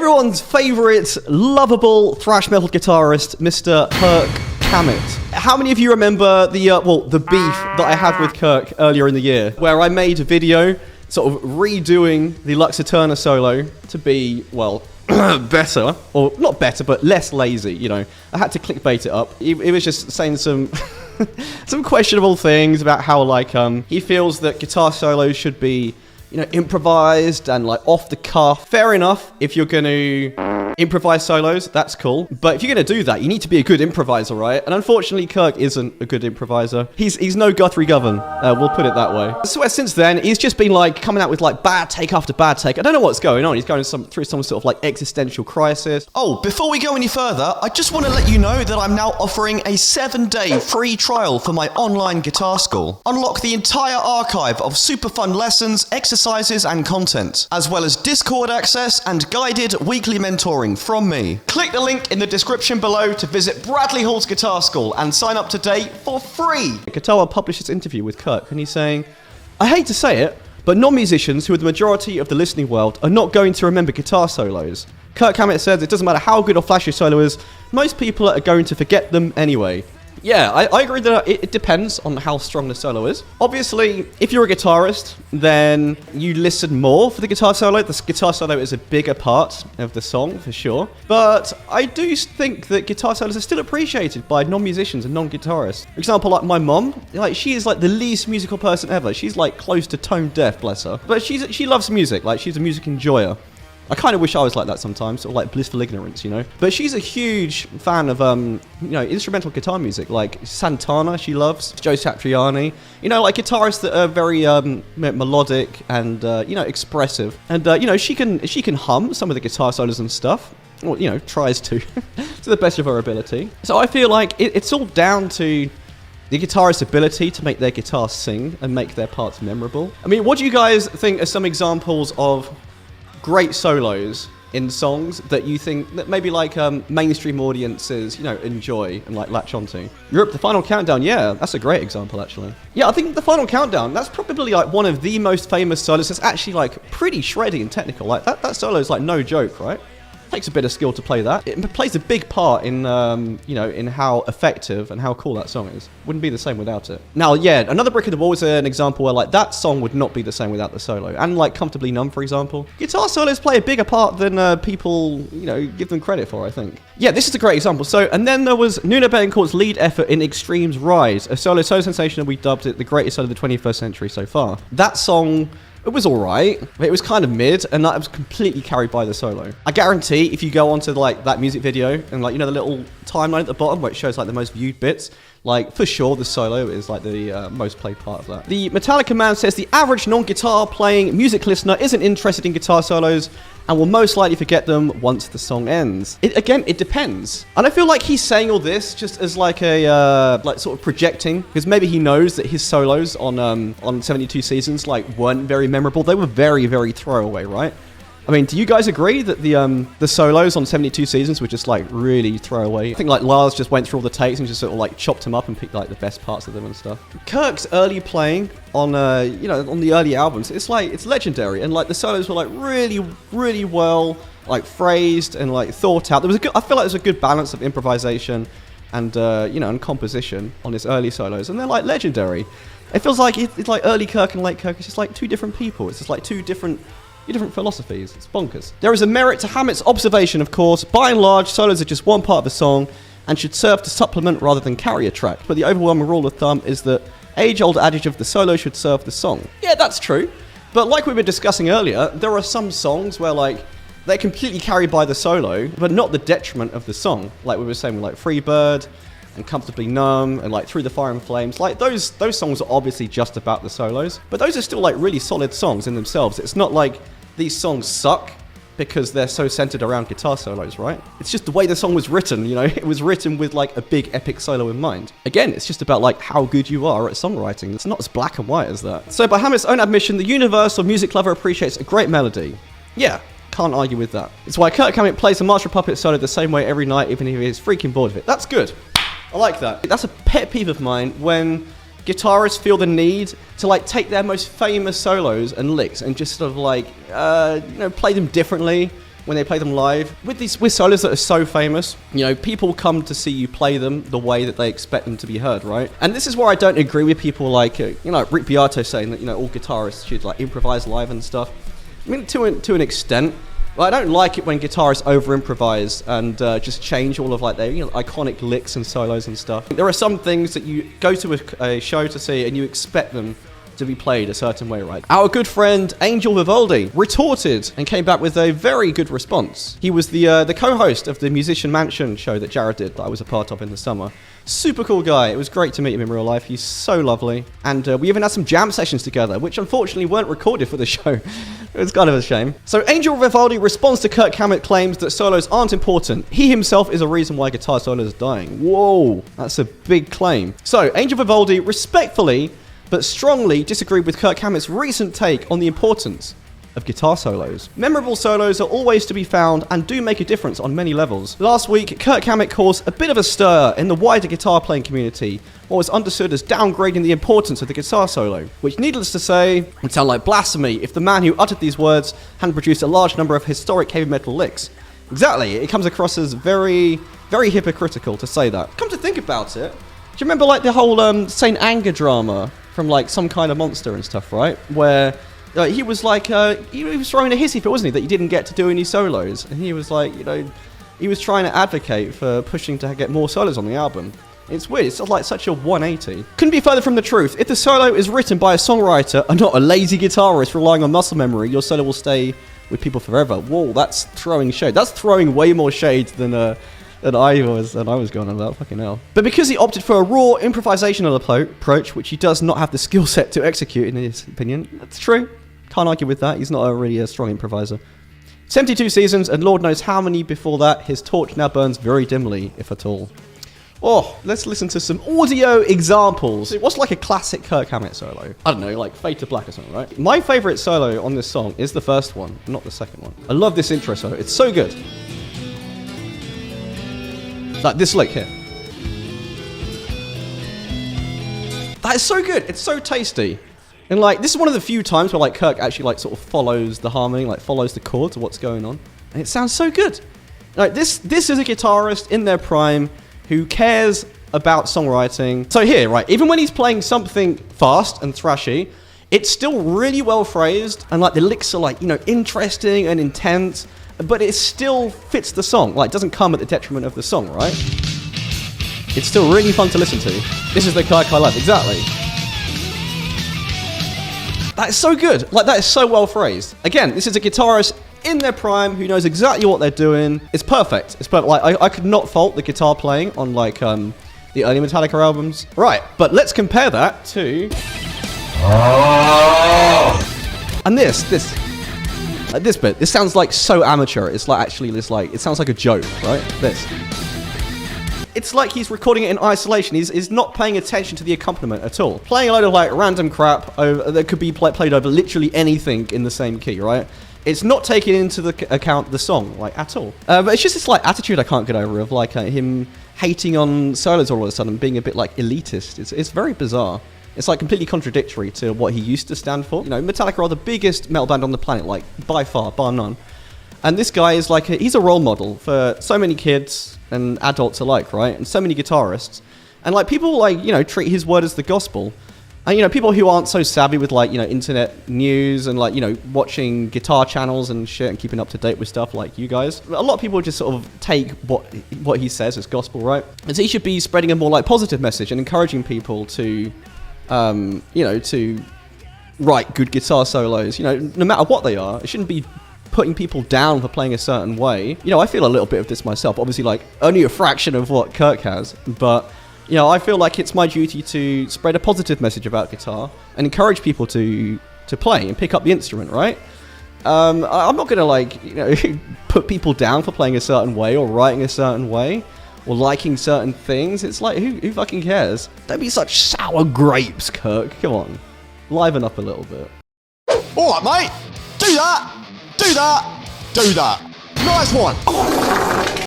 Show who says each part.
Speaker 1: everyone's favourite, lovable thrash metal guitarist, Mr. Kirk Hammett. How many of you remember the beef that I had with Kirk earlier in the year, where I made a video sort of redoing the Lux Eterna solo to be, well, better, or not better, but less lazy, you know. I had to clickbait it up. It was just saying some some questionable things about how, like, he feels that guitar solos should be, you know, improvised and, like, off the cuff. Fair enough, if you're going to improvise solos, that's cool. But if you're going to do that, you need to be a good improviser, right? And unfortunately, Kirk isn't a good improviser. He's no Guthrie Govan, we'll put it that way. I swear since then, he's just been, like, coming out with, like, bad take after bad take. I don't know what's going on. He's going through some sort of, like, existential crisis.
Speaker 2: Oh, before we go any further, I just want to let you know that I'm now offering a 7-day free trial for my online guitar school. Unlock the entire archive of super fun lessons, exercises, and content, as well as Discord access and guided weekly mentoring from me. Click the link in the description below to visit Bradley Hall's Guitar School and sign up today for free.
Speaker 1: Guitar published this interview with Kirk, and he's saying, I hate to say it, but non-musicians who are the majority of the listening world are not going to remember guitar solos. Kirk Hammett says it doesn't matter how good or flashy a solo is, most people are going to forget them anyway. Yeah, I agree that it depends on how strong the solo is. Obviously, if you're a guitarist, then you listen more for the guitar solo. The guitar solo is a bigger part of the song, for sure. But I do think that guitar solos are still appreciated by non-musicians and non-guitarists. For example, like my mom, like, she is like the least musical person ever. She's like close to tone deaf, bless her. But she loves music, like she's a music enjoyer. I kind of wish I was like that sometimes, sort of like blissful ignorance, you know? But she's a huge fan of, you know, instrumental guitar music, like Santana, she loves, Joe Satriani, you know, like guitarists that are very melodic and, you know, expressive. And, you know, she can hum some of the guitar solos and stuff. Well, you know, tries to, to the best of her ability. So I feel like it's all down to the guitarist's ability to make their guitar sing and make their parts memorable. I mean, what do you guys think are some examples of great solos in songs that you think that maybe like mainstream audiences, you know, enjoy and like latch onto? Europe, The Final Countdown, yeah, that's a great example actually. Yeah, I think The Final Countdown, that's probably like one of the most famous solos. It's actually like pretty shreddy and technical. Like that solo is like no joke, right? Takes a bit of skill to play that. It plays a big part in, you know, in how effective and how cool that song is. Wouldn't be the same without it. Now, yeah, Another Brick in the Wall is an example where, like, that song would not be the same without the solo. And, like, Comfortably Numb, for example. Guitar solos play a bigger part than people, you know, give them credit for, I think. Yeah, this is a great example. So, and then there was Nuno Betancourt's lead effort in Extreme's Rise, a solo so sensational we dubbed it the greatest solo of the 21st century so far. That song, it was alright, but it was kind of mid, and that was completely carried by the solo. I guarantee if you go onto like that music video and, like, you know, the little timeline at the bottom where it shows like the most viewed bits, like, for sure the solo is like the most played part of that. The Metallica man says the average non-guitar playing music listener isn't interested in guitar solos and will most likely forget them once the song ends. Again, it depends. And I feel like he's saying all this just as like a, like, sort of projecting, because maybe he knows that his solos on 72 Seasons, like, weren't very memorable. They were very, very throwaway, right? I mean, do you guys agree that the solos on 72 Seasons were just, like, really throwaway? I think, like, Lars just went through all the takes and just sort of, like, chopped them up and picked, like, the best parts of them and stuff. Kirk's early playing on, you know, on the early albums, it's, like, it's legendary. And, like, the solos were, like, really, really well, like, phrased and, like, thought out. I feel like there's a good balance of improvisation and, you know, and composition on his early solos. And they're, like, legendary. It feels like it's like early Kirk and late Kirk. It's just, like, two different people. It's just, like, two different philosophies. It's bonkers. There is a merit to Hammett's observation, of course. By and large, solos are just one part of a song and should serve to supplement rather than carry a track. But the overwhelming rule of thumb is that age-old adage of the solo should serve the song. Yeah, that's true. But like we were discussing earlier, there are some songs where, like, they're completely carried by the solo, but not the detriment of the song. Like we were saying with, like, Freebird and Comfortably Numb and, like, Through the Fire and Flames. Like, those songs are obviously just about the solos, but those are still, like, really solid songs in themselves. It's not like these songs suck because they're so centered around guitar solos, right? It's just the way the song was written, you know? It was written with, like, a big epic solo in mind. Again, it's just about, like, how good you are at songwriting. It's not as black and white as that. So by Hammett's own admission, the universal music lover appreciates a great melody. Yeah, can't argue with that. It's why Kirk Hammett plays a Master Puppet solo the same way every night, even if he's freaking bored of it. That's good. I like that. That's a pet peeve of mine when guitarists feel the need to, like, take their most famous solos and licks and just sort of, like, you know, play them differently when they play them live. With solos that are so famous, you know, people come to see you play them the way that they expect them to be heard, right? And this is where I don't agree with people like, you know, like Rick Beato saying that, you know, all guitarists should like improvise live and stuff. I mean, to an extent. But I don't like it when guitarists over-improvise and just change all of like their, you know, iconic licks and solos and stuff. There are some things that you go to a show to see and you expect them to be played a certain way, right? Our good friend Angel Vivaldi retorted and came back with a very good response. He was the co-host of the Musician Mansion show that Jared did, that I was a part of in the summer. Super cool guy. It was great to meet him in real life. He's so lovely. And we even had some jam sessions together, which unfortunately weren't recorded for the show. It was kind of a shame. So Angel Vivaldi responds to Kirk Hammett claims that solos aren't important. He himself is a reason why guitar solos are dying. Whoa, that's a big claim. So Angel Vivaldi respectfully but strongly disagreed with Kirk Hammett's recent take on the importance of guitar solos. Memorable solos are always to be found and do make a difference on many levels. Last week, Kirk Hammett caused a bit of a stir in the wider guitar playing community, what was understood as downgrading the importance of the guitar solo, which needless to say, would sound like blasphemy if the man who uttered these words hadn't produced a large number of historic heavy metal licks. Exactly, it comes across as very, very hypocritical to say that. Come to think about it, do you remember like the whole Saint Anger drama from like Some Kind of Monster and stuff, right? Where he was like, he was throwing a hissy fit, wasn't he, that he didn't get to do any solos. And he was like, you know, he was trying to advocate for pushing to get more solos on the album. It's weird, it's like such a 180. Couldn't be further from the truth. If the solo is written by a songwriter and not a lazy guitarist relying on muscle memory, your solo will stay with people forever. Whoa, that's throwing shade. That's throwing way more shade than I was going on about, fucking hell. But because he opted for a raw improvisational approach, which he does not have the skill set to execute, in his opinion, that's true. Can't argue with that. He's not really a strong improviser. 72 seasons, and Lord knows how many before that, his torch now burns very dimly, if at all. Oh, let's listen to some audio examples. What's like a classic Kirk Hammett solo? I don't know, like Fade to Black or something, right? My favourite solo on this song is the first one, not the second one. I love this intro solo. It's so good. Like this lick here. That is so good. It's so tasty. And like, this is one of the few times where like Kirk actually like sort of follows the harmony, like follows the chords of what's going on. And it sounds so good. Like this is a guitarist in their prime who cares about songwriting. So here, right, even when he's playing something fast and thrashy, it's still really well phrased. And like the licks are like, you know, interesting and intense, but it still fits the song. Like, it doesn't come at the detriment of the song, right? It's still really fun to listen to. This is the Kirk I love, exactly. That is so good. Like, that is so well phrased. Again, this is a guitarist in their prime who knows exactly what they're doing. It's perfect. It's perfect. Like, I could not fault the guitar playing on, like, the early Metallica albums. Right, but let's compare that to... And this bit. This sounds like so amateur. It's like, actually, it sounds like a joke, right? This. It's like he's recording it in isolation. He's not paying attention to the accompaniment at all. Playing a load of like random crap that could be played over literally anything in the same key, right? It's not taking into the account the song, like, at all. But it's just this like attitude I can't get over of like him hating on solos all of a sudden, being a bit like elitist. It's very bizarre. It's like completely contradictory to what he used to stand for. You know, Metallica are the biggest metal band on the planet, like by far, bar none. And this guy is like, he's a role model for so many kids and adults alike, right? And so many guitarists. And like people like, you know, treat his word as the gospel. And, you know, people who aren't so savvy with like, you know, internet news and like, you know, watching guitar channels and shit and keeping up to date with stuff like you guys. A lot of people just sort of take what he says as gospel, right? And so he should be spreading a more like positive message and encouraging people to, you know, to write good guitar solos, you know, no matter what they are. It shouldn't be putting people down for playing a certain way. You know, I feel a little bit of this myself, obviously like only a fraction of what Kirk has, but you know, I feel like it's my duty to spread a positive message about guitar and encourage people to play and pick up the instrument, right? I'm not gonna like, you know, put people down for playing a certain way or writing a certain way or liking certain things. It's like, who fucking cares? Don't be such sour grapes, Kirk. Come on, liven up a little bit.
Speaker 2: All right, mate. Do that. Do that. Do that. Nice one.